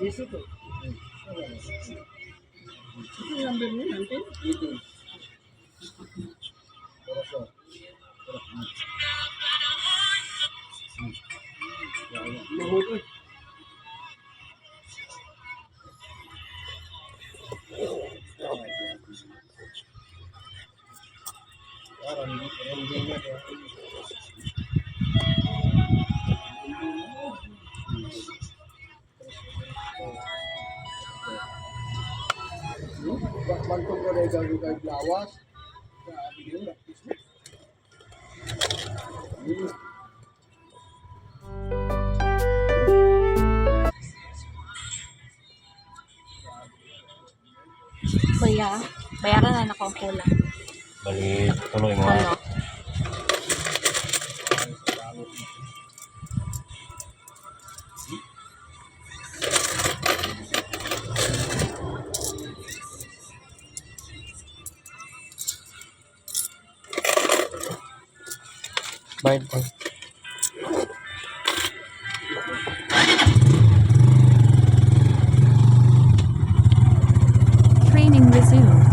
Ito number niya nanti. Ito. Corazon. Mahuli. Bantu ko rin gawin kay Lawas. Sabi nyo, Kuya, bayaran na ako ang kulang. Bali, tuloy mo. Ano? Bayad po. Training resumed.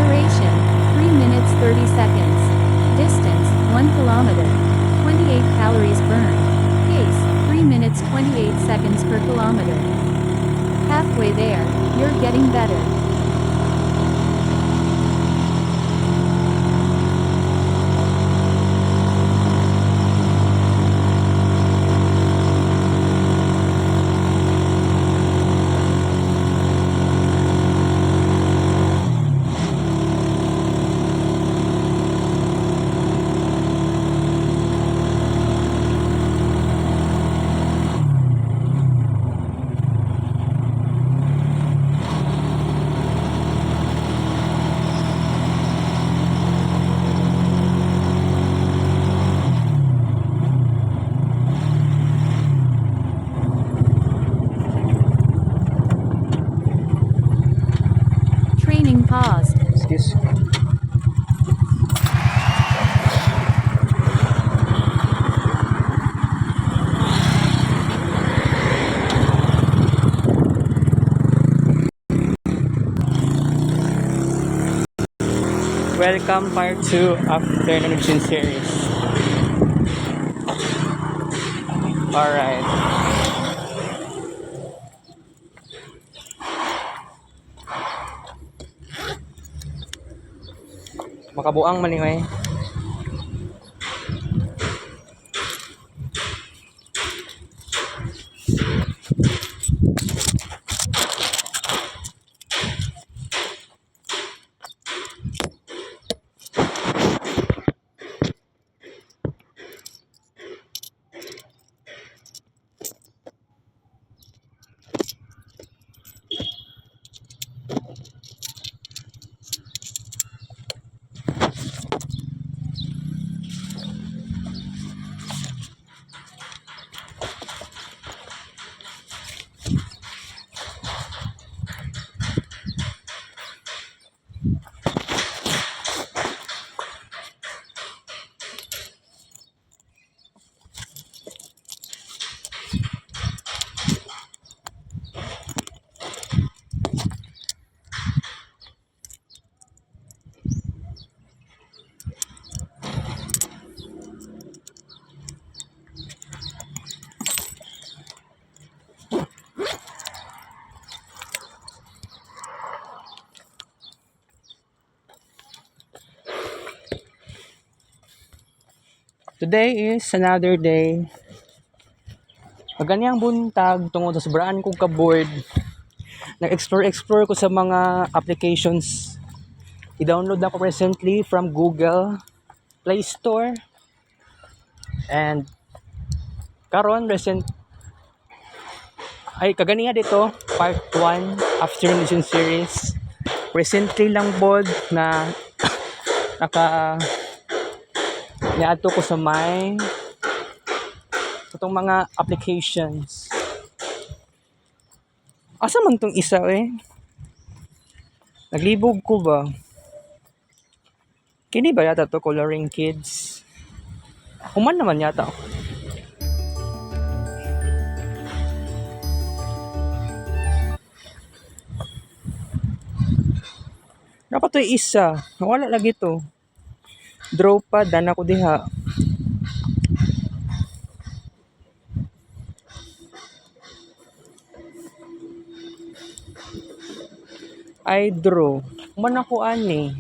Duration, 3 minutes 30 seconds. Distance, 1 kilometer. 28 calories burned. Pace, 3 minutes 28 seconds per kilometer. Halfway there, you're getting better. Welcome part 2 after Nanujin series. Alright. Makabuang manimay. Today is another day. Maganyang buntag tungod sa sobraan kong ka-board. Nag-explore ko sa mga applications. I-download ako recently from Google Play Store. And karon kaganiya dito, part 1 after Nanujin series. Recently lang bod na niadto ko sa itong mga applications. Asa man tong isa naglibog ko ba? Kini ba yata to Coloring Kids? Human naman yata. Dapat to isa. Wala lagi to. Draw pa, dana ko diha. I draw. Man ako ani.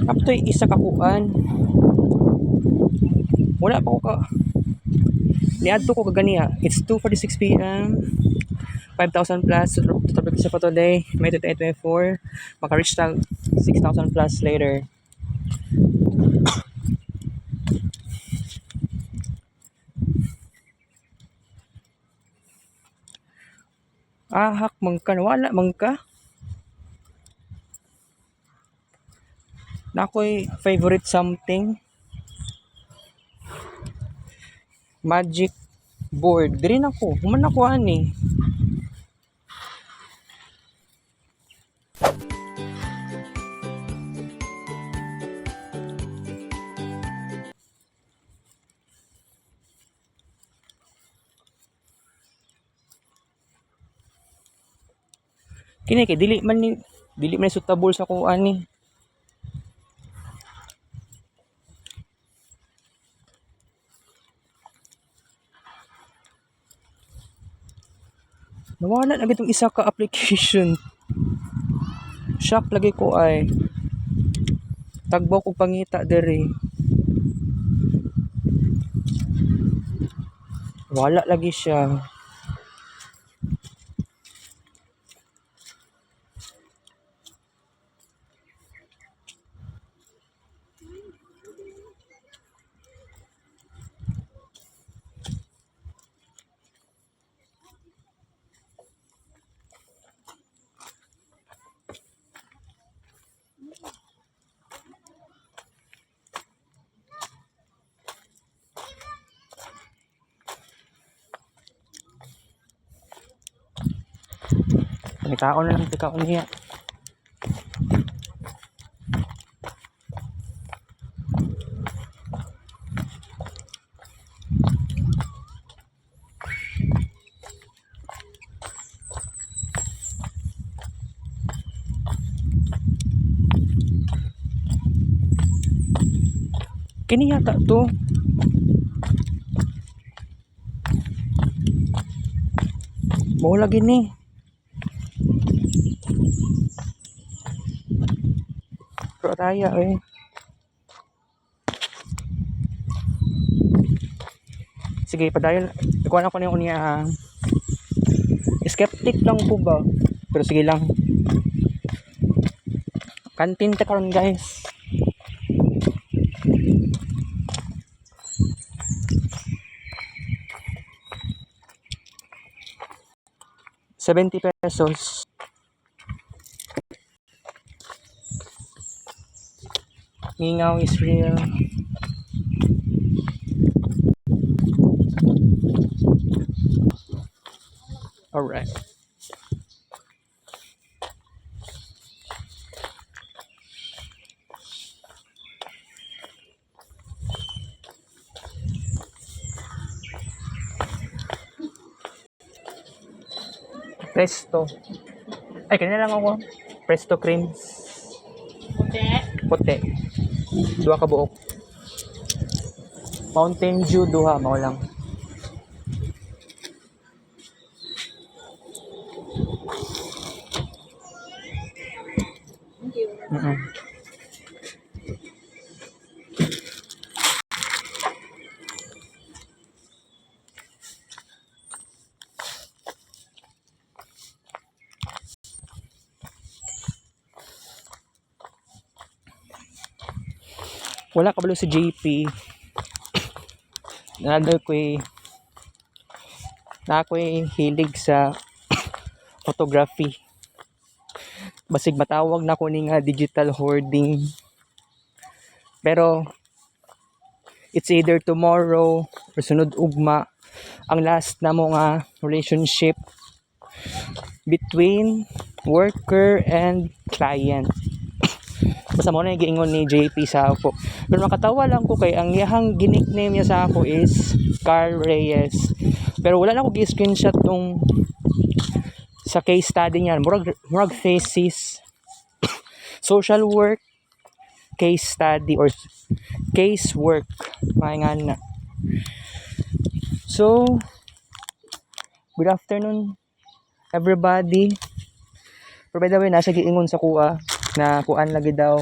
Kaptoy isa kakuan. Wala pa ko ka. Niadto ko kaganiya. It's 2:46 p.m. 5,000 plus topic sa pa today, May 2024. Maka-reach tag 6,000 plus later. Ahak man ka, wala man ka. Na ako'y favorite something. Magic board. Diri na ko. Human ako ani. Kini kay dili man suitable sa kuan ni. Nawala lagi itong isa ka application. Shock lagi ko ay. Tagbaw ko pangita dere. Wala lagi siya. Nagkaon na lang tikaon niya. Kini yata to. Mau lagi ni. Pero raya eh. Sige, padayon. Ikuha ko na yung unya. Skeptic lang po ba? Pero sige lang. Kantin ta karon guys. ₱70. Mingaw is real. Alright. Presto. Ay, kanina lang ako. Presto creams. Puti. Dua ka buok. Mountain Dew, duha. Mao lang. Mm-mm. Wala kabalo si JP. Na ako'y hilig sa photography. Basig matawag na ko ni nga digital hoarding. Pero it's either tomorrow or sunod ugma ang last na mo nga relationship between worker and client. Basta mo na yung giingon ni JP sa ako. Pero makatawa lang ko kay ang iyahang ginickname niya sa ako is Carl Reyes. Pero wala na ako gi-screenshot tong sa case study niya. Murag thesis, social work, case study, or case work. Mga nga na. So, good afternoon everybody. Pero by the way, nasa giingon sa kuha na kuan lagi daw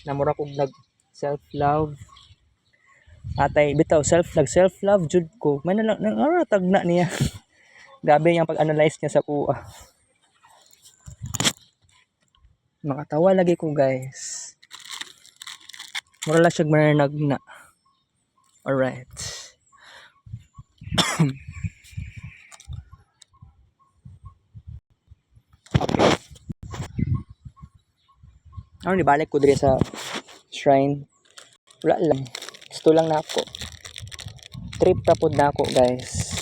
na mura kog nag self-love. Atay bitaw self-love jud ko. May naratag na niya. Grabe yung pag-analyze niya sa kuha. Makatawa lagi ko guys. Mura lang siya mananag na. Alright. Okay. Ano ni balik ko dire sa shrine. Wala lang. Gusto lang na ako. Trip tapod na ako guys.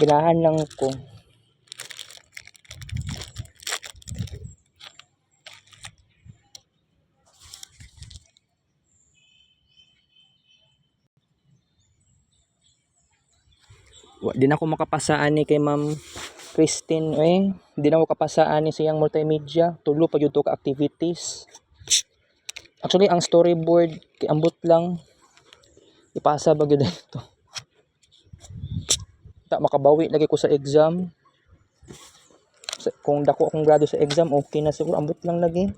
Ganahan lang ko. Di na ako makapasaan ni kay Ma'am Christine eh. Di na ako kapasaan ni siyang multimedia. Tulo pa yun to ka activities. Actually, ang storyboard, ambot lang. Ipasa ba yun ito? Tak makabawi lagi ko sa exam. Kung dako akong grado sa exam, okay na siguro. Ambot lang lagi.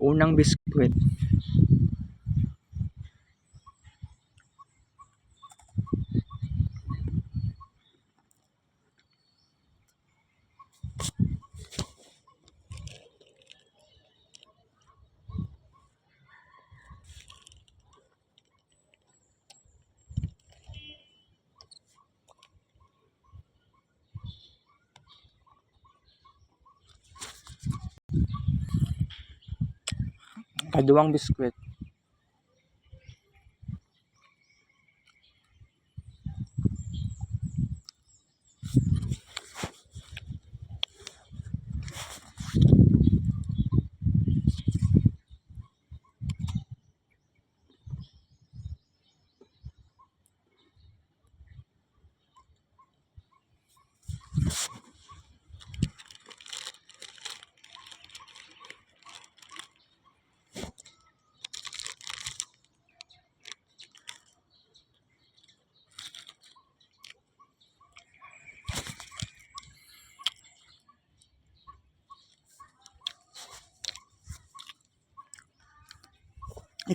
Unang biskwit. Kaduang biskwit.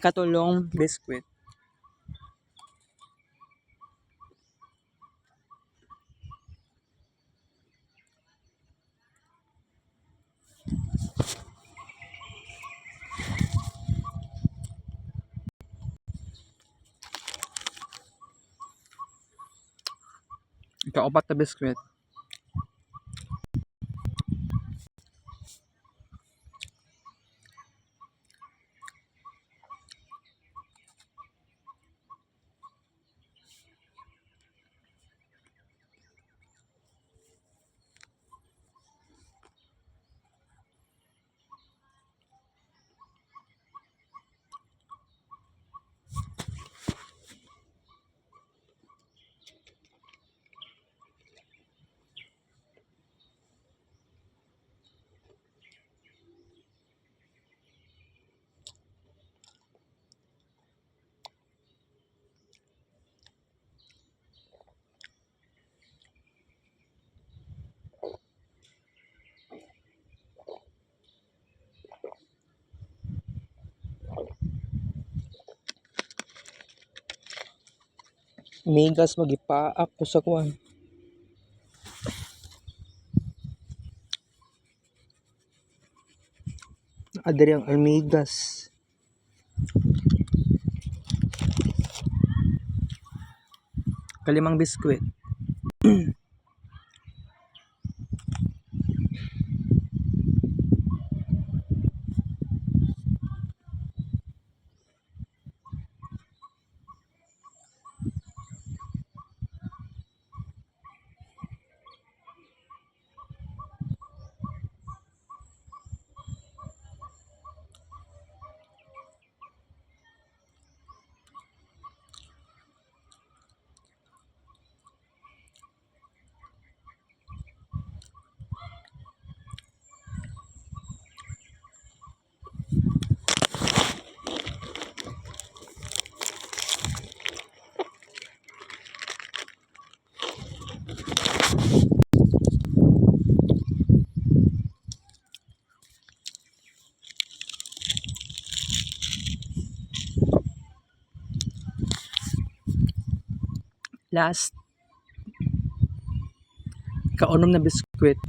ikatulong biskwit. Ikaapat na biskwit. Migas magipaak ko sa kuan. Adiri ang almigas. Kalimang biskwit. Last, kaunom na biskwit.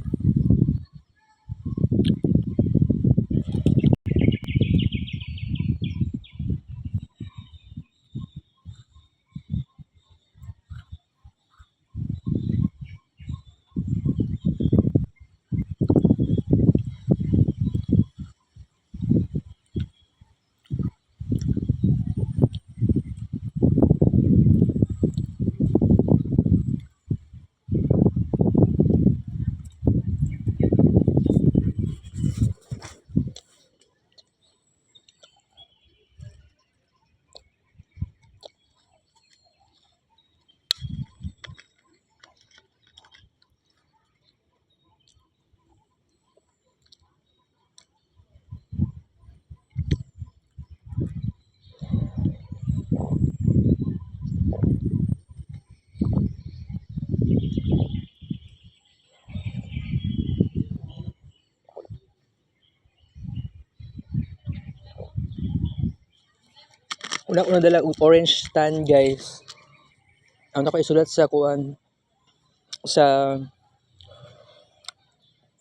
Una dala og orange stand, guys. Ang ako isulat sa kuan sa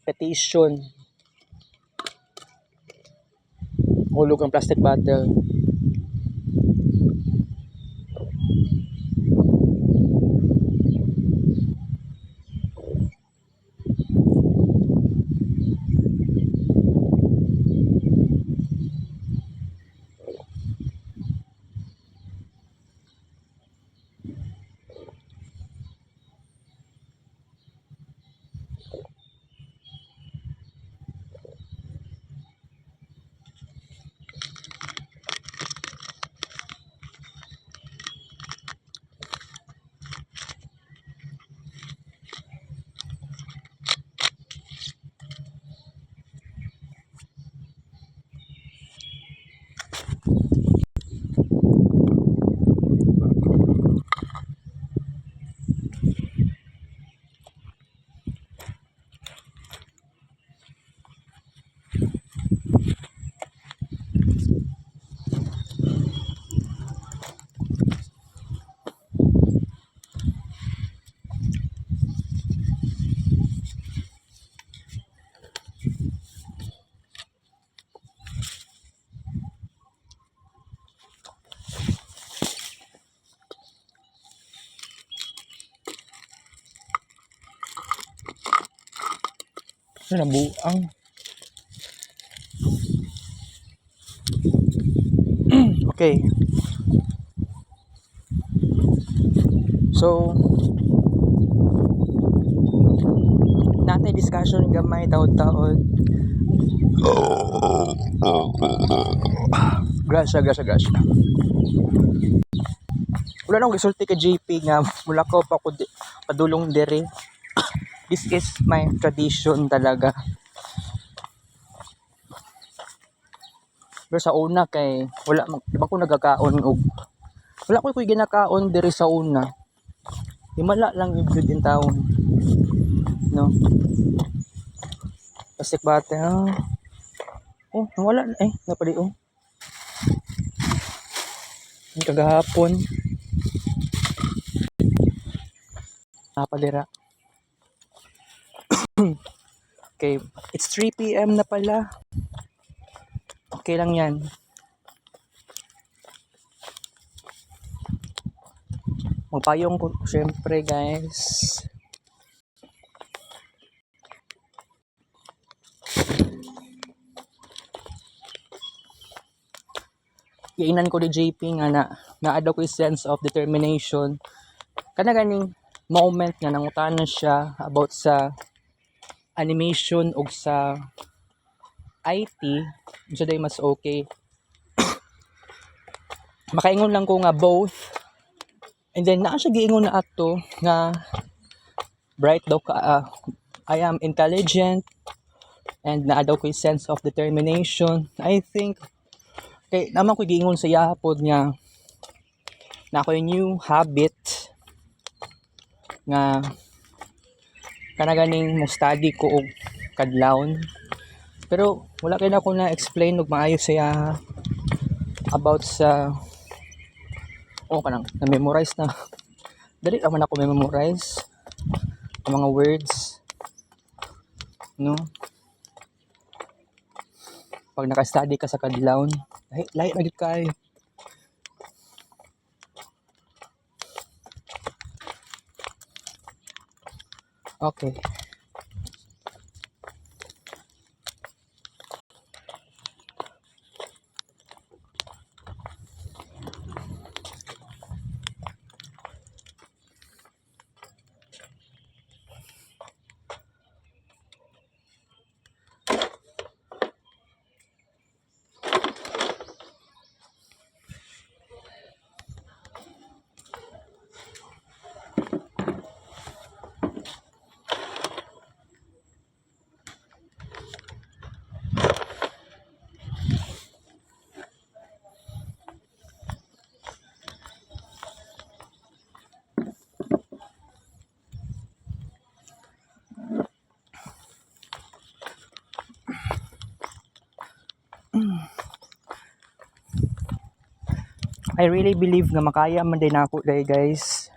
petition. Hulog ang plastic bottle. Nabuang. Okay. So, natay discussion gamay taod-taod. Grasya. Wala nang resulti kay JP nga mula ko pa ko padulong dere. This is my tradition talaga. Pero sa una kay wala di ba ko nagkakaon og wala ko kuy ginakaon diri sa una. Himala lang yung good in town. No. Pasik bate ha. Oh, nawala na napadi oh. Yung kagahapon. Napadira. Okay, it's 3 p.m. na pala. Okay lang yan. Magpayong ko syempre guys. Iinan ko ni JP nga na-add ko yung sense of determination. Kana ganing moment nga nangutanan siya about sa animation o sa IT, so day mas okay. Makaingon lang ko nga both. And then naa siya giingon na ato nga bright daw ka I am intelligent and naa daw ko yung sense of determination. I think kay naman ko giingon sa yapod nga na ako yung new habit nga kanaganing mo study ko og kadlawon. Pero wala kay na ako na explain og maayo siya about sa kanang na memorize na dali naman ako memorize ang mga words, no, pag naka-study ka sa kadlawon lahi na gid kay. Okay. I really believe na makaya man din ako day guys.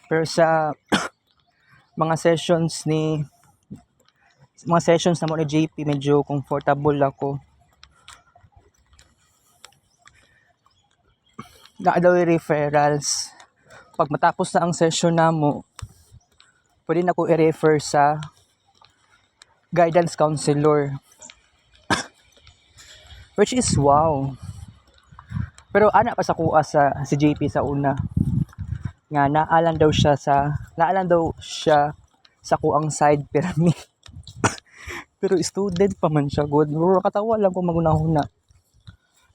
Pero sa mga sessions na mo ni JP medyo comfortable ako. Naadaw referrals. Pag matapos na ang session namo, pwede na ko i-refer sa guidance counselor. Which is wow. Pero ana pa sa kuha si JP sa una. Nga naalan daw siya sa kuang side pyramid. Pero student pa man siya good. Pero katawa lang ko magunahuna.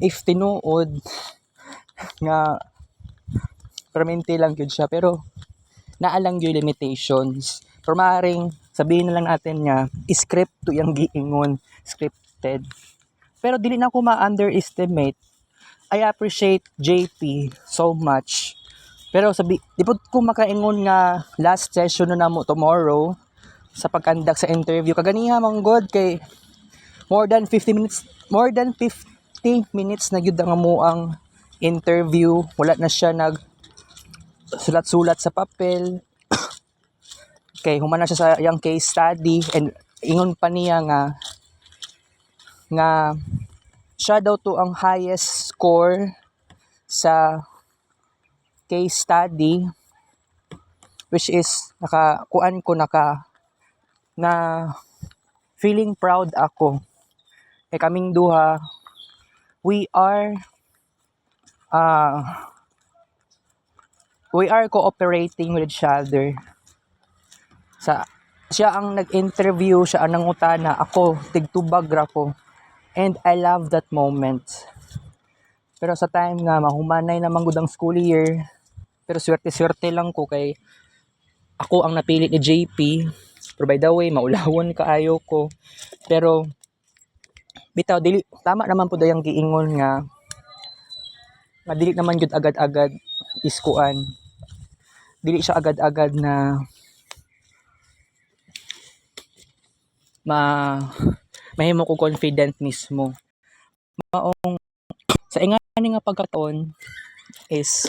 If tinuod nga permanente lang gyud siya pero naalang yung limitations. Pero maaaring sabihin na lang natin nga script to yung giingon, scripted. Pero dili na ako ma-underestimate. I appreciate JP so much. Pero di po ko makaingon nga last session na namo tomorrow sa pagkandak sa interview. Kaganiha mang god kay more than 50 minutes na gyud ang amuang interview. Wala na siya sulat-sulat sa papel. Okay, humana siya sa yung case study and ingon pa niya nga siya daw to ang highest score sa case study which is naka na feeling proud ako. Kay kaming duha, we are uh, cooperating with each other. Siya ang nag-interview, siya ang nangutana, ako tigtubag ra ko. And I love that moment. Pero sa time nga mahumanay naman gud ang school year, pero swerte-swerte lang ko kay ako ang napili ni JP. Pero by the way, maulawon kaayo ko. Pero bitaw dili tama naman pud ang giingon nga dili naman gud agad-agad iskuan. Dili siya agad-agad na mahimo ko confident mismo. Maong sa ingani nga pagkataon is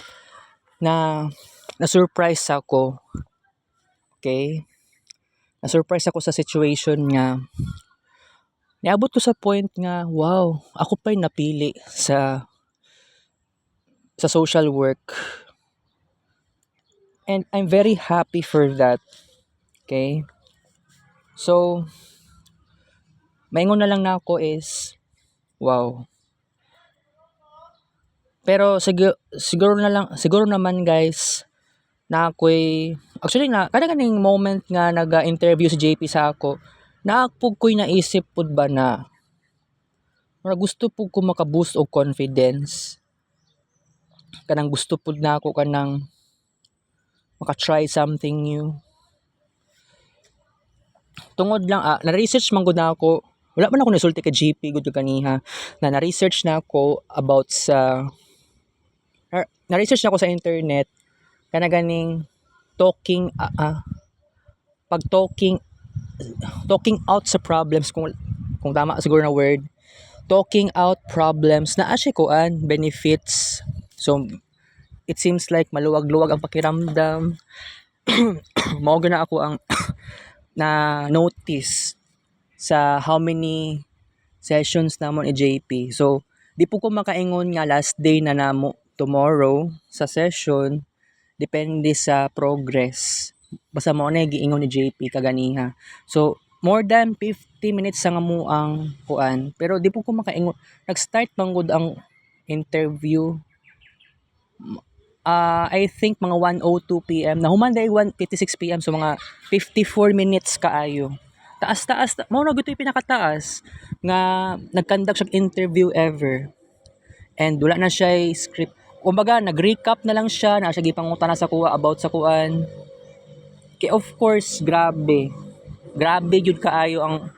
na-surprise ako. Okay? Na-surprise ako sa situation nga niabot ko sa point nga wow, ako pa'y napili sa social work. And I'm very happy for that. Okay? So, maingon na lang na ako is, wow. Pero siguro naman guys, na ako'y, actually na, kanang moment nga nag-interview si JP sa ako, naakpog ko'y naisip pud ba na, gusto pud ko maka-boost og confidence. Kanang gusto pud na ako kanang maka-try something new. Tungod lang, na-research man gud na ako. Wala man ako nasulti kay GP gud kaniha. Na-research na ako about sa na-research na ako sa internet kana ganing talking talking out sa problems kung tama siguro na word. Talking out problems na asya kuan benefits. So it seems like maluwag-luwag ang pakiramdam. Mao na ako ang na notice sa how many sessions namon ni JP. So, di po ko makaingon nga last day na namo tomorrow sa session, depende sa progress. Basta mo na giingon ni JP kaganiha. So, more than 50 minutes sa nga mo ang kuan. Pero di po ko makaingon. Nag-start manggod ang interview. I think mga 1:02 PM. Nahuman dahil 1:56 PM. So mga 54 minutes kaayo. Taas. Mao na gito yung pinakataas nga nag-conduct siya interview ever. And wala na siya script. Kumbaga, nag-recap na lang siya. Na siya gipangutana sa kuha about sa kuan. Okay, of course, grabe. Grabe yun kaayo ang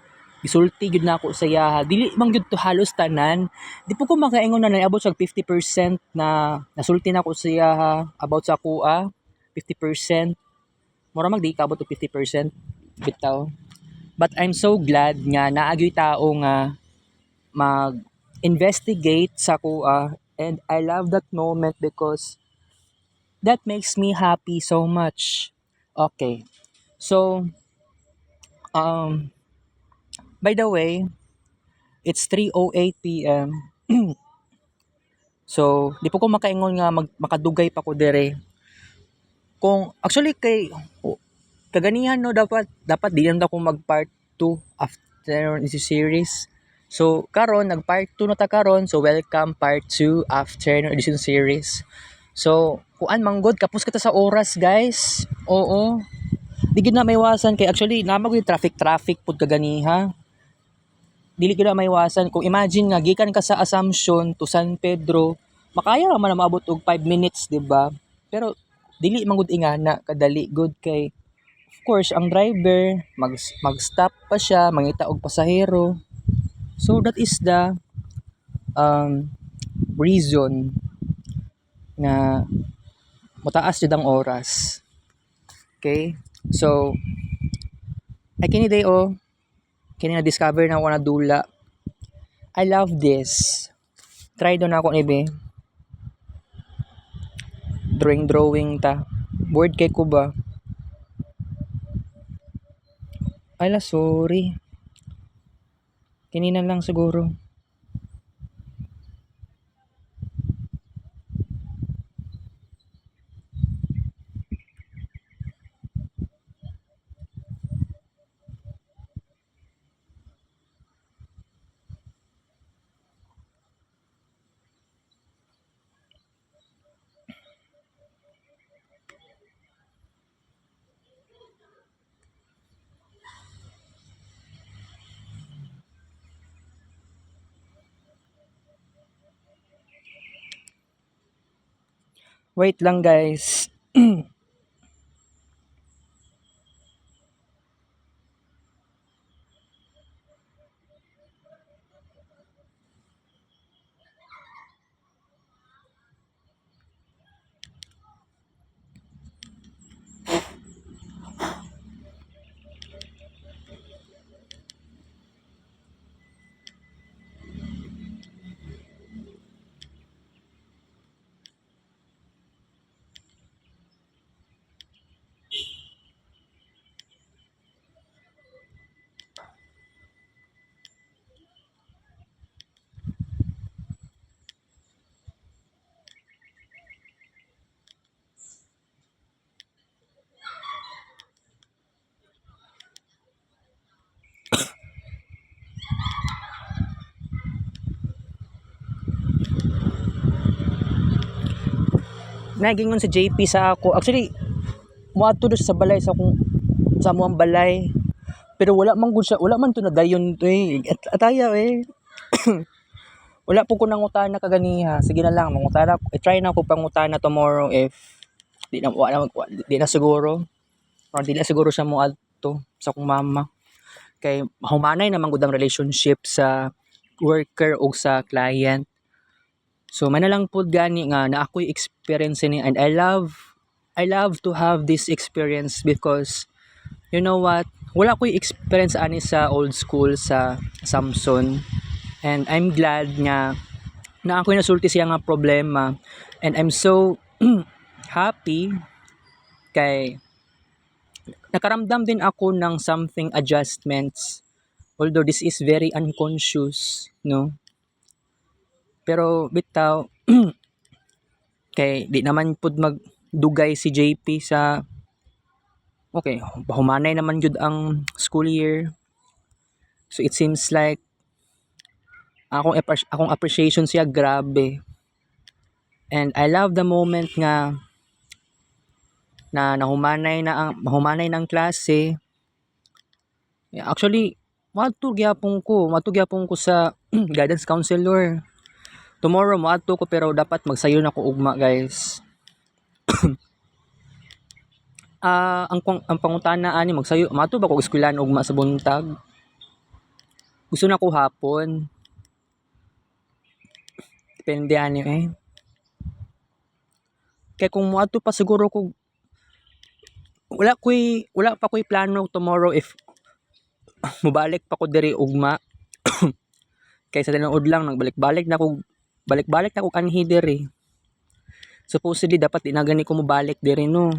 isulti yun na ako sa yaha. Dili mang yun to halos tanan. Di po ko makaingon na naabot sa 50% na nasulti na ako sa yaha about sa kuha. 50%. Mura mag di kabot to 50%. Bitaw. But I'm so glad nga naagyoy tao nga mag-investigate sa kuha. And I love that moment because that makes me happy so much. Okay. So, by the way, it's 3:08 PM. So, di po ko makaingon nga makadugay pa ko dire. Kung actually kaganihan no dapat di lang ako mag part 2 after this series. So, karon nag part 2 na ta karon. So, welcome part 2 after no edition series. So, kuan manggod kapos kita sa oras, guys. Oo. Di gid na maiwasan kay actually namag yung traffic pud kaganiha. Dili gid na maiwasan kung imagine nga gikan ka sa Assumption to San Pedro, makaya ra man na maabot og 5 minutes, di ba? Pero dili man gud ingana kadali good kay of course ang driver mag-stop pa siya, mangita og pasahero. So that is the reason na mataas jud ang oras. Okay? So, ay kini day kini na discover na ako na dula. I love this. Try do na ako ni be. Drawing ta. Board kay ko ba? Ay la, sorry. Kini na lang siguro. Wait lang guys. Nagingon si JP sa ako. Actually, moadto do siya sa balay sa amuang balay. Pero wala man gud siya, wala man to na dayon to eh. Ataya eh. Wala po ko nangutana kaganiha. Sige na lang, mangutana. I-try na ko pangutana tomorrow if di na siguro. Or di na siguro siya mo adto sa akong mama. Kay humanay naman gud ang relationship sa worker o sa client. So man na lang pud gani nga na ako'y experience ni, and I love to have this experience because you know what? Wala ko'y experience ani sa old school sa Samsung. And I'm glad nga na ako'y nasulti siya nga problema. And I'm so happy kay nakaramdam din ako ng something adjustments. Although this is very unconscious, no? Pero bitaw kay di naman pud magdugay si JP sa okay, humanay naman jud ang school year. So it seems like akong appreciation siya grabe. And I love the moment nga na nahumanay ng klase. Yeah, actually, madto gyapon ko sa guidance counselor. Tomorrow moadto ko pero dapat magsayo na ko ugma, guys. Ang pangutana ani magsayo mato ba ko eskwelahan ugma sa buntag. Gusto na ko hapon. Depende ani eh. Kaya kung moadto pa siguro ko wala pa ko'y plano tomorrow if mubalik pa ko diri ugma. Kaysa tinuod lang balik-balik na ko anhi diri. Supposedly dapat di na gani ko mobalik diri no.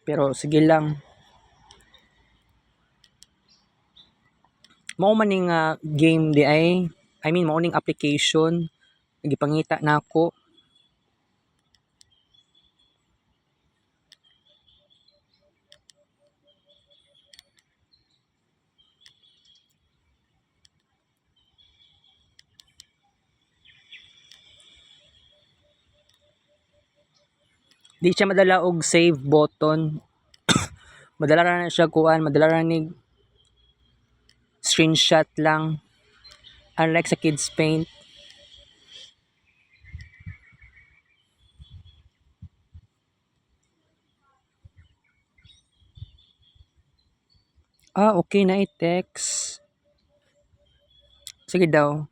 Pero sige lang. Mao man ning game di ay mao ning application nagipangita na ako. Di siya madala og save button. Madala ra na siya madala ra ni screenshot lang. Unlike sa Kids Paint. Okay na i-text. Sige daw.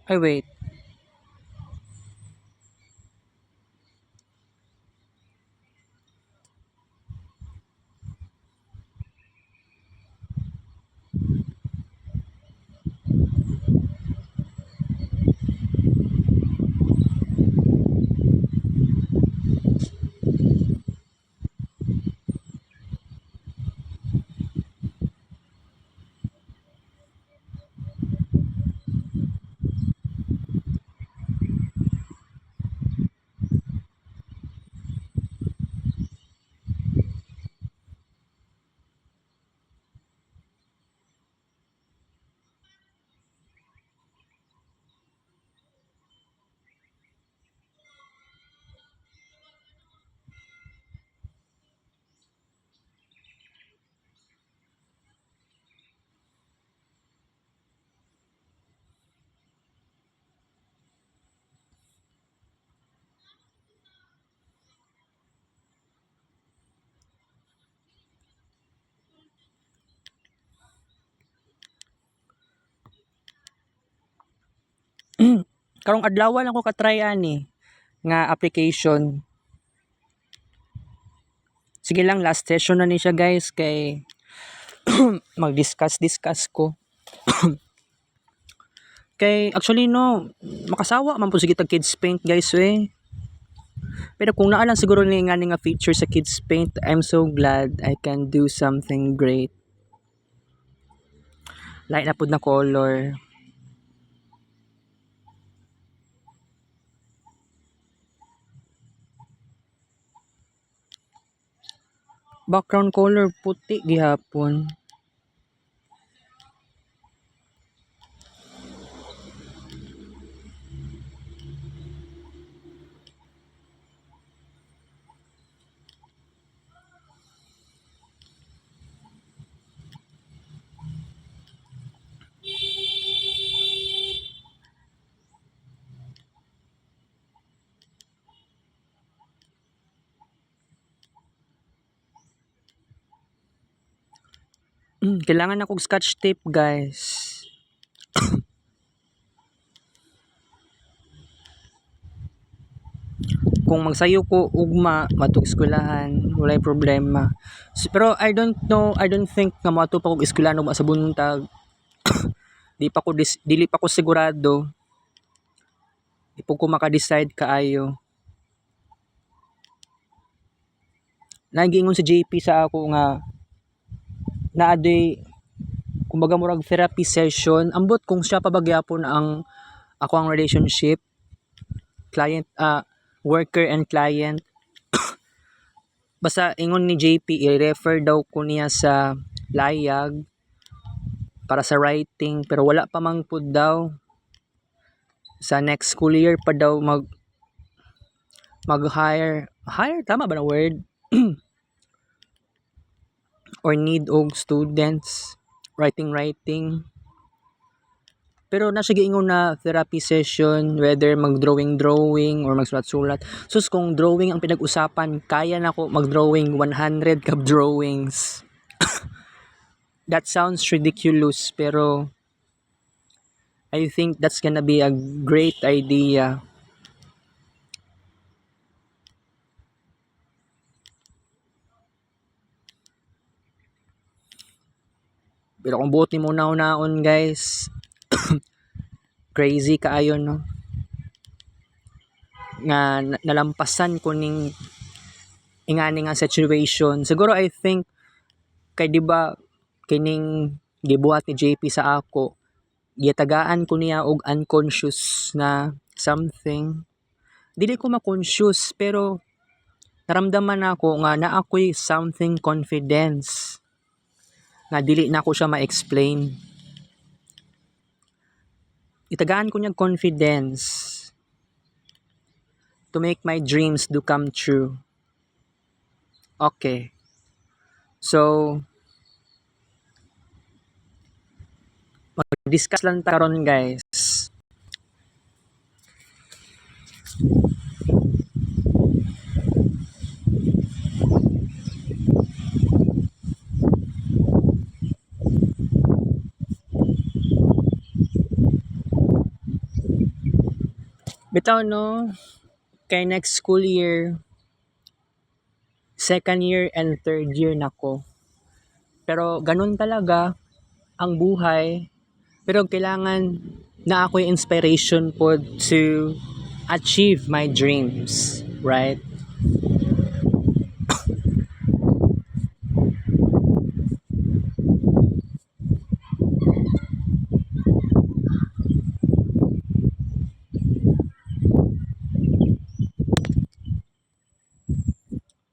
Ay, wait. Karong adlaw lang ko ka-try ani nga application. Sige lang, last session na ni siya guys kay mag-discuss ko. Kay actually no, makasawa man po sige tag Kids Paint guys eh. Pero kung naa lang siguro ni nga feature sa Kids Paint, I'm so glad I can do something great. Light na pud na color. Background color puti gihapon. Kailangan akong scotch tape guys. Kung magsayo ko ugma matug eskwelahan, walay problema. Pero I don't think nga mato pa kog eskwelahan ugma sa buntag. Dili pa ko sigurado. Di po ko maka-decide kaayo. Nagiingon si JP sa ako nga naaday kumbaga murag therapy session ambot kung siya pa bagyapon ang ako ang relationship client worker and client. Basta ingon ni JP i-refer daw ko niya sa layag para sa writing pero wala pa man pud daw sa next school year pa daw mag-hire tama ba na word or need og students writing pero nasa giingon na therapy session whether mag-drawing or magsulat-sulat. Sus kung drawing ang pinag-usapan kaya na ko mag-drawing 100 ka drawings. That sounds ridiculous pero I think that's gonna be a great idea. Pero kung buot ni mo naon guys, crazy kaayo no. Nga nalampasan ko ning ingani nga situation. Siguro I think kay di ba kining gibuhat ni JP sa ako, gitagaan ko niya og unconscious na something. Dili ko ma-conscious pero naramdaman ako nga na ako'y something confidence nga dili na ko siya ma-explain. Itagaan ko niyang confidence to make my dreams do come true. Okay. So, mag-discuss lang taron guys. Bitaw no, kay next school year, second year and third year na ko. Pero ganun talaga ang buhay. Pero kailangan na ako yung inspiration po to achieve my dreams, right?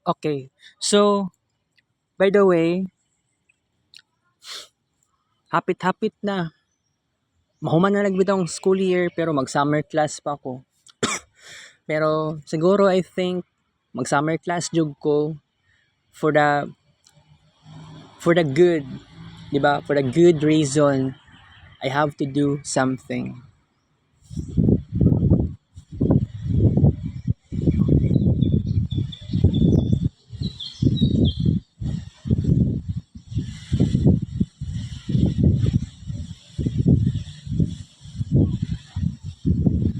Okay, so by the way, hapit-hapit na. Mahuman na nagbitang school year pero mag-summer class pa ako. Pero siguro I think mag-summer class jud ko for the good, 'di ba? For the good reason I have to do something.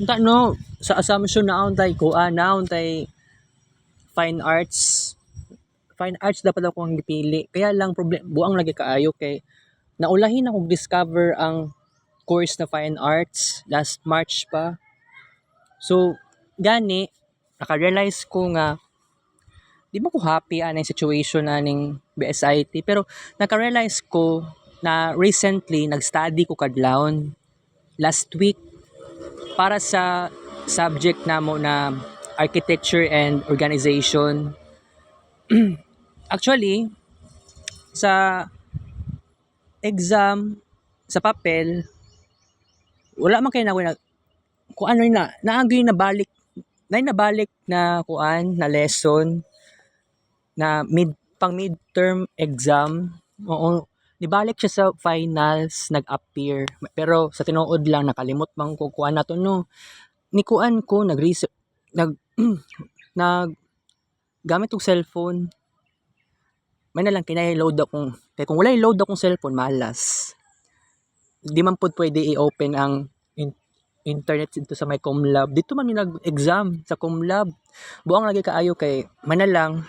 Unta no, sa assumption na tay naon tay fine arts. Fine arts dapat ako ang gipili. Kaya lang buang lagi kaayo kay naulahin akong discover ang course na fine arts last March pa. So, gani naka-realize ko nga di ba ko happy anang situation aning BSIT pero naka-realize ko na recently nag-study ko kadlawon last week para sa subject namo na architecture and organization. Actually, sa exam, sa papel, wala man kayo na kung ano na, naagay nabalik na kuan na lesson na pang midterm exam. Oo, nibalik siya sa finals, nag-appear. Pero sa tinuod lang nakalimot man ko kuan nato no. Ni kuan ko nag-research nag gamit og cellphone. May na lang kinai-load akong kaya kung wala i-load akong cellphone malas. Di man pud pwede i-open ang internet dito sa may Comlab. Dito man mi nag-exam sa Comlab. Buang lagi kaayo kay manalang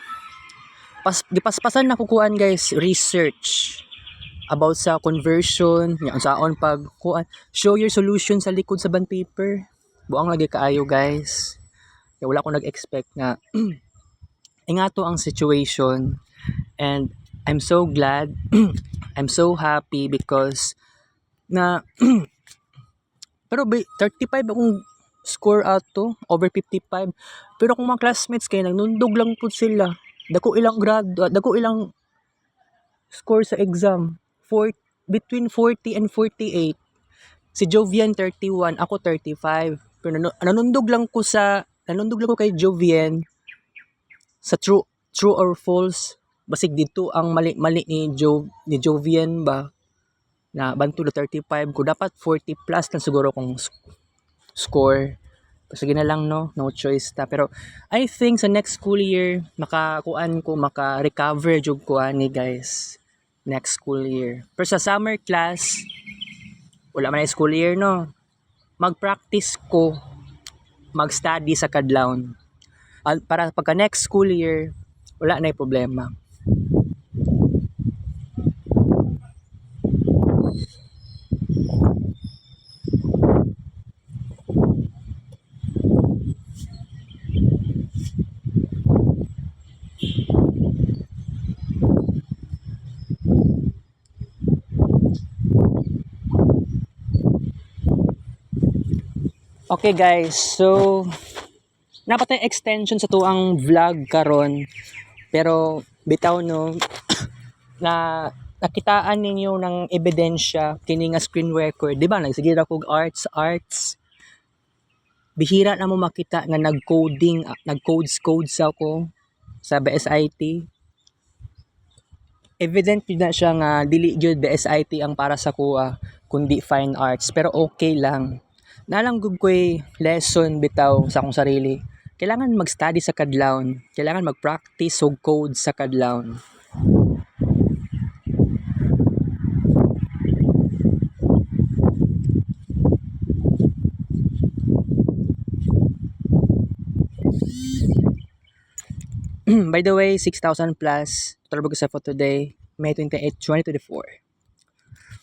gipaspasan na kukuan guys research about sa conversion, yan saon pag kuan show your solution sa likod sa bond paper. Buang lagi kaayo guys. Kaya wala ko nag-expect na ingato ang situation and I'm so glad I'm so happy because na pero 35 akong score out to over 55 pero kung mga classmates kay nagnundog lang po sila dako ilang score sa exam between 40 and 48 si Jovian 31 ako 35 pero nanundog lang ko kay Jovian sa true or false basig dito ang mali ni Jovian ba na banto na 35 ko dapat 40 plus lang siguro kung score. Sige na lang no choice ta pero I think sa next school year maka-recover jud ko ani guys next school year. Pero sa summer class wala man ay school year no. Mag-practice ko mag-study sa kadlawon. Para pagka next school year wala na problema. Okay guys, so napatay extension sa tuang vlog karon. Pero bitaw no na nakitaan ninyo ng ebidensya kini nga screen record, di ba? Nagsige ra kog arts. Bihira na mo makita nga nag-codes ako sa BSIT. Evident na siya nga dili gyud BSIT ang para sa kuha kundi fine arts pero okay lang. Nalanggog ko'y lesson bitaw sa akong sarili. Kailangan mag-study sa kadlawon. Kailangan mag-practice og code sa kadlawon. By the way, 6,000 plus. Total bagay sa for today, May 28, 2024.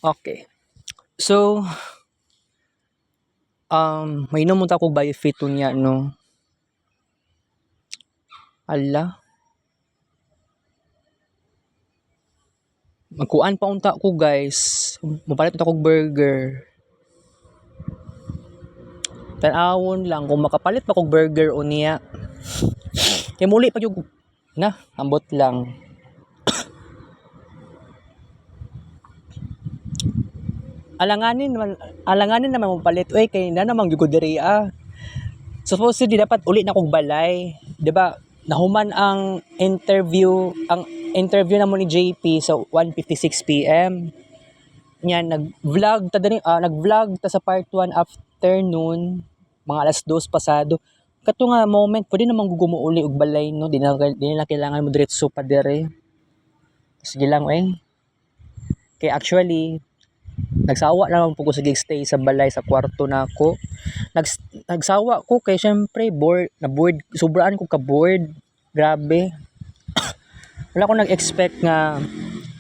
Okay. So, may namunta ko biofit niya, no? Ala. Magkuan pa unta ko, guys. Mapalit unta kog burger. Tanawon lang kung makapalit pa kog burger o niya. Kaya muli pa yung ambot lang. Alanganin naman mo palit. Uy, kay na namang gyud diri supposedly dapat uli na kog balay, 'di ba? Nahuman ang interview na mo ni JP sa 1:56 PM. Yan nag-vlog ta sa part 1 afternoon, mga alas 2 pasado. Kato nga moment pwede namang gugumo uli og balay no, di na kailangan mo diretso pa dire. Sige lang kay actually nagsawa naman po ko sa stay sa balay sa kwarto na ako. Nagsawa ko kay syempre bored, sobraan ko ka bored. Grabe. Wala ko nag-expect nga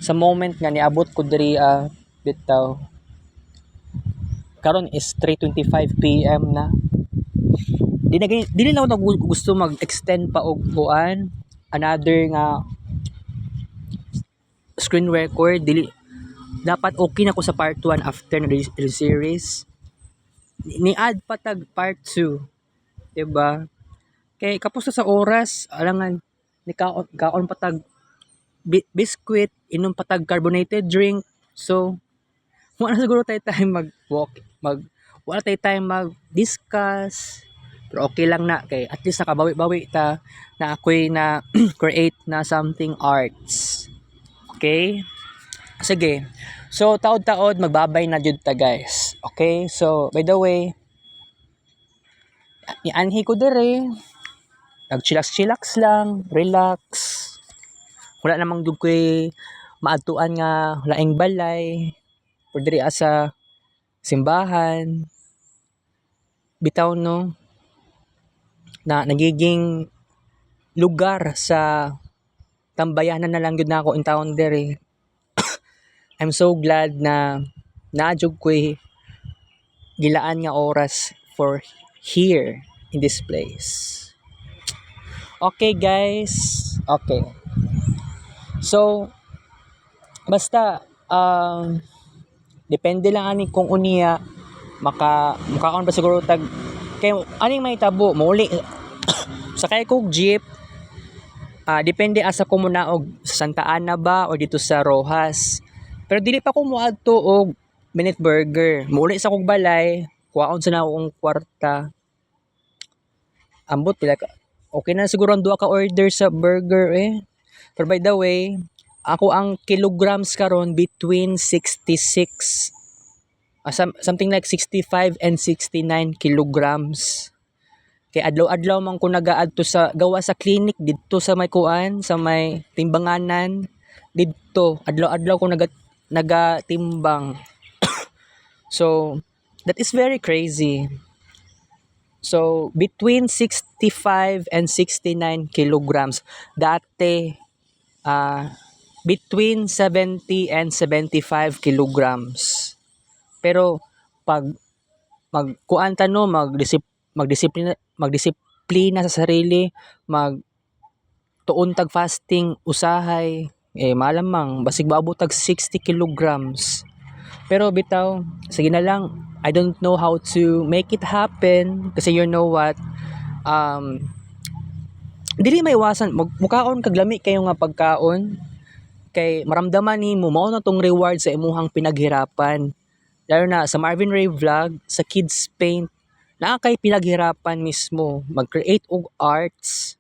sa moment nga niabot ko diri bitaw. Karon is 3:25 PM na. Dili na ako gusto mag-extend pa og kuan another nga screen record. Dapat okay na ko sa part 1 after na series. Ni-add pa tag part 2. Diba? Kay kapos sa oras, alangan, ni kaon pa tag biscuit, inom pa tag carbonated drink. So, wala siguro tayo wala tayo mag-discuss. Pero okay lang na, kay at least nakabawi-bawi ta na ako'y na create na something arts. Okay? Sige. So, taod-taod, magbabay na jud ta, guys. Okay? So, by the way, ni-anhi ko dire. Nag-chillax lang, relax. Wala namang dugkoy maadtuan nga laing balay. Or dire asa simbahan. Bitaw no, na nagiging lugar sa tambayanan na lang yun na ako in town there. I'm so glad na naadjog ko'y gilaan nga oras for here in this place. Okay guys, okay. So, basta, depende lang ani kung uniya, makaon ba siguro tag, kay aning may tabo, muli, sakay kog jeep, depende asa ko muna og sa Santa Ana ba o dito sa Rojas. Pero dili pa ko moadto og Minute Burger. Muli sa kog balay, kuwaon sa na akong kwarta. Ambot pila ka. Okay na siguro ang duha ka order sa burger eh. Pero by the way, ako ang kilograms karon between 66 something like 65 and 69 kilograms. Kay adlaw-adlaw man ko nagaadto sa gawa sa clinic didto sa may kuan, sa may timbanganan didto. Adlaw-adlaw ko nagatimbang. So, that is very crazy. So, between 65 and 69 kilograms. Dati, between 70 and 75 kilograms. Pero, pag magkuan ta no, magdisiplina sa sarili, tuon tag fasting, usahay, malamang, basig maabot tag 60 kilograms. Pero bitaw, sige na lang, I don't know how to make it happen kasi you know what, dili may iwasan, mukaon kag lami kayo nga pagkaon, kay maramdaman nimo mao na tong reward sa imuhang pinaghirapan. Lalo na sa Marvin Ray Vlog, sa Kids Paint, kay pinaghirapan mismo mag-create og arts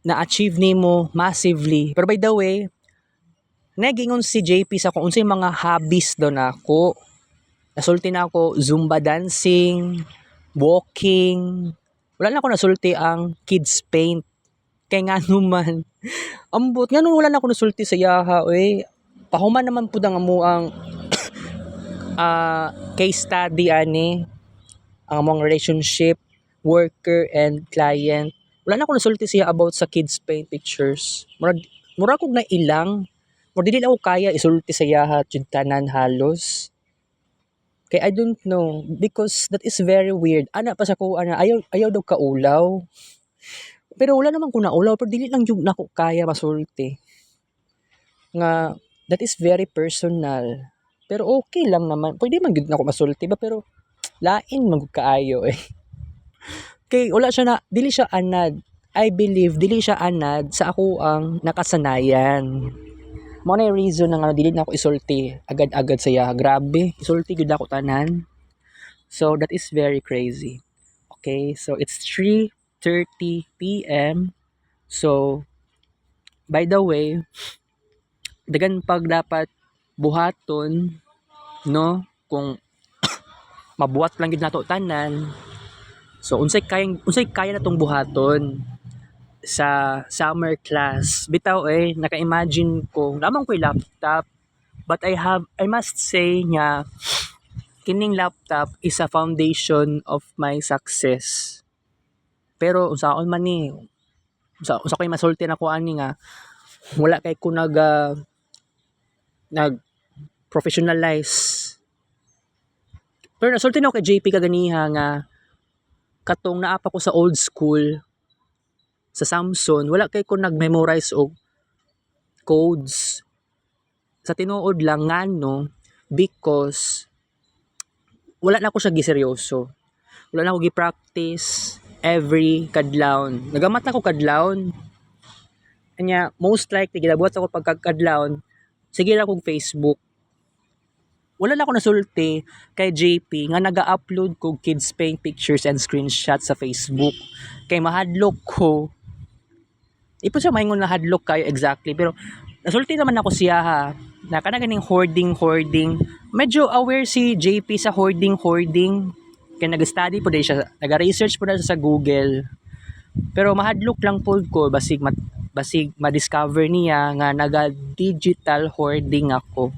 na achieve nimo massively. Pero by the way, nagingon si JP sa kung unsay mga hobbies daw nako. Nasulti na ako Zumba dancing, walking. Wala na ako nasulti ang Kids Paint. Kay nga naman, ambot nga wala na ako nasulti sa yaha. Pahuman naman po ang amuang case study ani, ang among relationship, worker and client. Wala na ako nasulti siya about sa Kids Paint pictures. Murag kog na ilang. Murag dili ako kaya isulti sa yaha jud tanan halos. Kay I don't know, because that is very weird. Ana pa sa ko ayaw daw kaulaw. Pero wala naman ko naulaw, pero dili lang jud nako kaya masulti. Nga that is very personal. Pero okay lang naman. Pwede man gud nako masulti ba, pero lain man gud kaayo eh. Kay wala siya dili siya anad. I believe dili siya anad sa ako ang nakasanayan. Mo na yung reason nga dili na ako isulti agad-agad sa iya. Grabe, isulti gud ako tanan. So that is very crazy. Okay, so it's 3:30 PM. So by the way, dagan pag dapat buhaton no kung mabuhat lang gid nato tanan. So unsay kaya natong buhaton sa summer class. Bitaw naka-imagine ko lamang ko'y laptop, But I must say nga, kining laptop is a foundation of my success. Pero unsaon man ni, unsa ko'y masulti na ko ani nga, wala kay ko nag professionalize. Pero nasulti na ako kay JP kaganiha nga, katong naapa ko sa old school, sa Samsung, wala kay ko nag-memorize og codes. Sa tinuod lang ngano, because wala na ako siya giseryoso. Wala na ako gi-practice every kadlawon. Nagamat ako kadlawon. Kanya, most likely, ginabuhat ako pagkakadlawon, sige lang kong Facebook. Wala na ako nasulti kay JP nga naga-upload ko kids paying pictures and screenshots sa Facebook. Kay mahadlok ko. Di po siya maingon na hadlok kayo exactly, pero nasulti naman ako siya ha, na kanaganing hoarding. Medyo aware si JP sa hoarding. Kaya nag-study po din siya, nag-research po na siya sa Google. Pero mahadlok lang po ko, basig ma-discover niya nga naga-digital hoarding ako.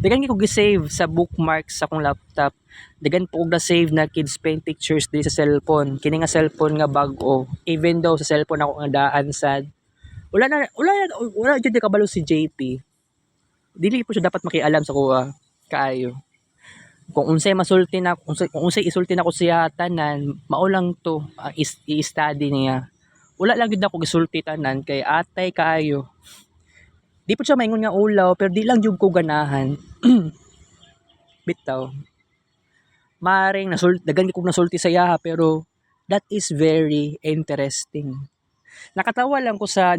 Dagan ko gi-save sa bookmarks sa akong laptop. Dagan po ko na-save na kids paint pictures din sa cellphone. Kini nga cellphone nga bag-o. Even though sa cellphone ako nga daan sad. Wala jud kabalo si JP. Dili po siya dapat makialam sa kuha kaayo. Kung unsay masulti na, kung unsay isulti na ko siya tanan, mao lang to i-study niya. Wala lang gid ako gisulti tanan kay atay kaayo. Di po siya maingon nga ulaw, pero di lang jud ko ganahan. Bitaw. Maring dagan ko nasulti sa iya, pero that is very interesting. Nakatawa lang ko sa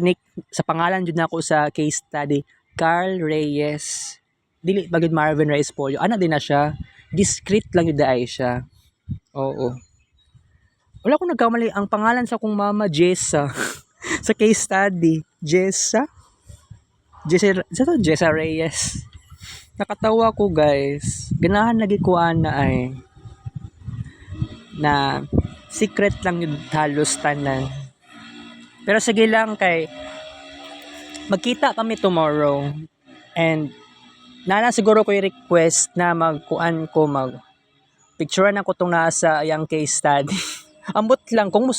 pangalan jud nako sa case study, Carl Reyes. Dili bagid Marvin Reyes Polio. Ana din na siya. Discreet lang yun daay siya. Oo. Wala ko nagkamali. Ang pangalan sa akong mama, Jessa. Sa case study, Jessa Reyes. Nakatawa ko guys. Ganahan lagi ko na ay na secret lang yun halos tanan. Pero sige lang kay magkita kami tomorrow and nana siguro ko i-request na picturean ako tong nasa yang case study. Ambot lang kung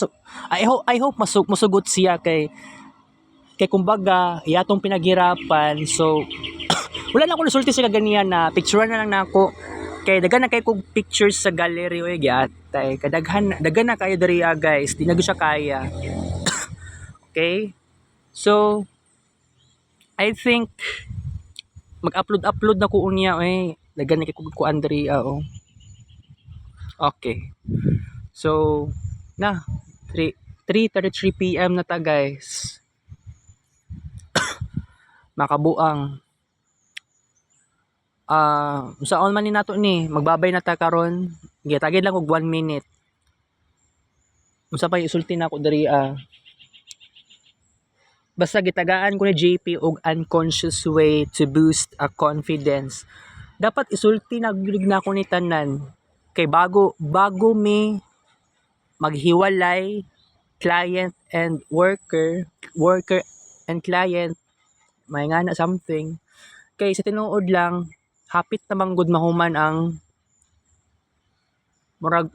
I hope musugot siya kay kumbaga iyatong pinaghirapan, so wala na ako nasulti sa kaganihan na picturean na lang nako kay daghan na kay kog pictures sa gallery oy giatay kadaghan na kayo diri guys, di na siya kaya. Okay, so I think mag-upload na ko unya daghan na kay kog ko Andrea Okay, so 3:33 PM na ta guys. Makabuang saan man ni nato ni magbabay na ta karon, gitagid lang og 1 minute. Unsa pa isulti na ako diri basta gitagaan ko ni JP og unconscious way to boost a confidence. Dapat isulti na gyud na ako ni tanan kay bago mi maghiwalay client and worker and client may nga na something kay sa tinuod lang hapit na manggod mahuman ang murag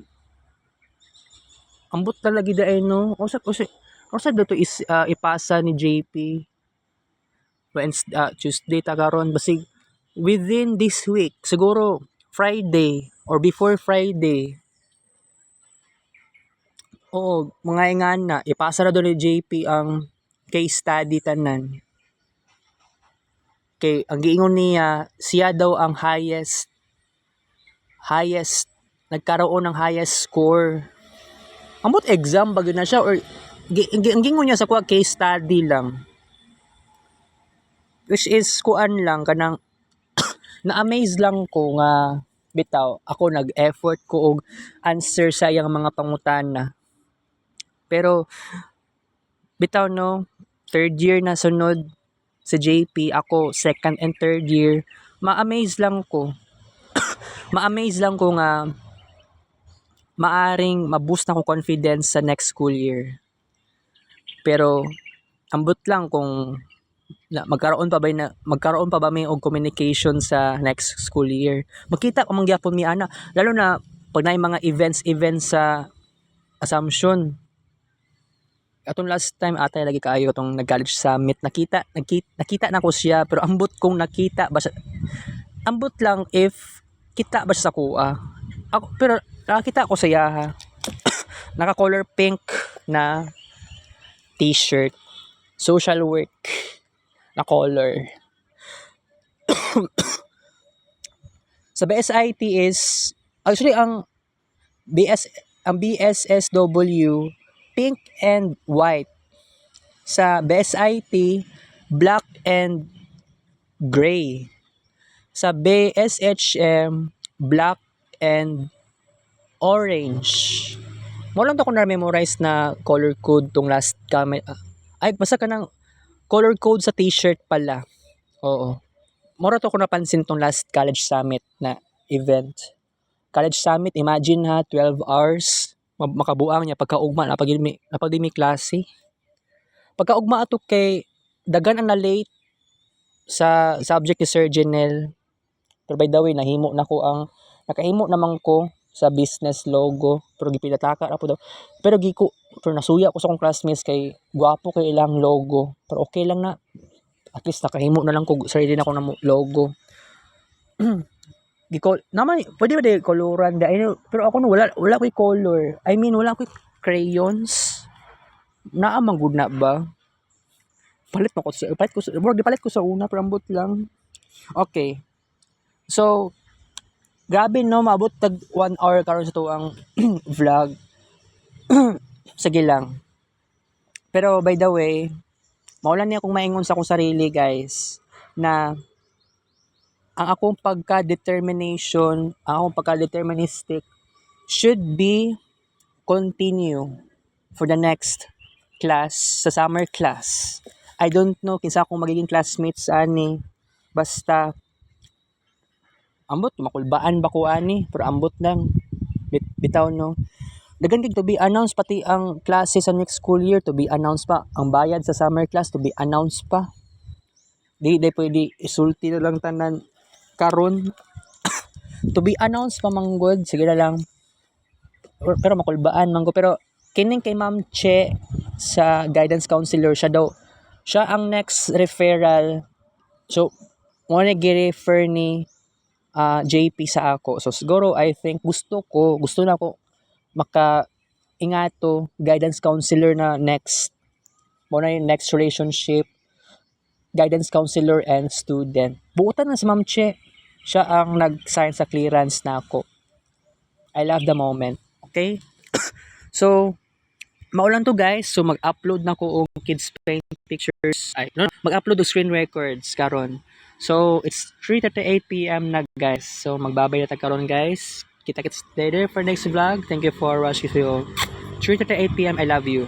ambot talagi daay no usa dato is ipasa ni JP Tuesday ta karon basig within this week siguro Friday or before Friday. Oo, mga ingan na ipasa na doon ni JP ang case study tanan. Kay ang giingon niya siya daw ang highest nagkaroon ng highest score. Ambot exam bagay na siya or ang gingon niya sa kuha case study lang. Which is kuan lang kanang na-amaze lang ko nga bitaw ako nag-effort ko og answer sa iyang mga pangutana. Pero bitaw no, third year na sunod sa JP, ako second and third year, ma-amaze lang ko nga maaring ma-boost na ko confidence sa next school year. Pero ambot lang kung na magkaroon pa ba may og communication sa next school year. Makita ko mangyapon mi ana, lalo na pag naay mga events sa Assumption. Atong last time atay lagi kaayo tong nag-college summit, nakita na ko siya, pero ambot kong nakita ba siya, ambot lang if kita ba siya sa kuha. Ako, pero nakita ko sa yaha. Naka color pink na t-shirt, social work na color. Sa BSIT is actually ang BSSW pink and white. Sa BSIT black and gray. Sa BSHM black and orange. Mo lang to ko na-memorize na color code tong last ay basta ka ng color code sa t-shirt pala. Oo. Mora to ko napansin tong last college summit na event. College summit, imagine ha, 12 hours makabuang niya pagkaugma na pagdimi klase. Pagkaugma ato kay dagan ang na late sa subject ni Sir Janelle. Pero by the way, nakaihmo naman ko sa business logo, pero gipilataka ra po daw. Pero nasuya ko sa akong classmates kay gwapo kay ilang logo. Pero okay lang na. At least nakahimo na lang ko sarili na ko ng logo. Pwede ba di coloran pero ako wala ko'y color. I mean, wala ko'y crayons. Naamang good na ba? Palit ko sa una, pero ambot lang. Okay. So, grabe no, maabot tag 1 hour karon sa tuang vlog. Sige lang. Pero by the way, maulan niya akong maingon sa akong sarili, guys, na ang akong pagka-deterministic should be continue for the next class, sa summer class. I don't know kinsa akong magiging classmates ani. Basta ambot makulbaan ba ko ani, pero ambot lang. Bitaw no. Dagan kay to be announced pati ang klase sa next school year, to be announced pa. Ang bayad sa summer class to be announced pa. Di pwede isulti na lang tanan karon. To be announced pa manggod, sige na lang. Pero makulbaan manggo, pero kining kay Ma'am Che sa guidance counselor, siya ang next referral. So mo na gi-refer ni JP sa ako. So siguro I think gusto na ako ingato guidance counselor na next. Mo na yung next relationship, guidance counselor and student. Buutan na si Ma'am Che. Siya ang nag-sign sa clearance na ako. I love the moment. Okay? So, maulan to guys. So, mag-upload na ko og kids paint pictures. Mag-upload og screen records karon. So, it's 3:38 PM na guys. So, magbabay na ta karon guys. Kita-kits later for next vlog. Thank you for watching. 3:38 PM. I love you.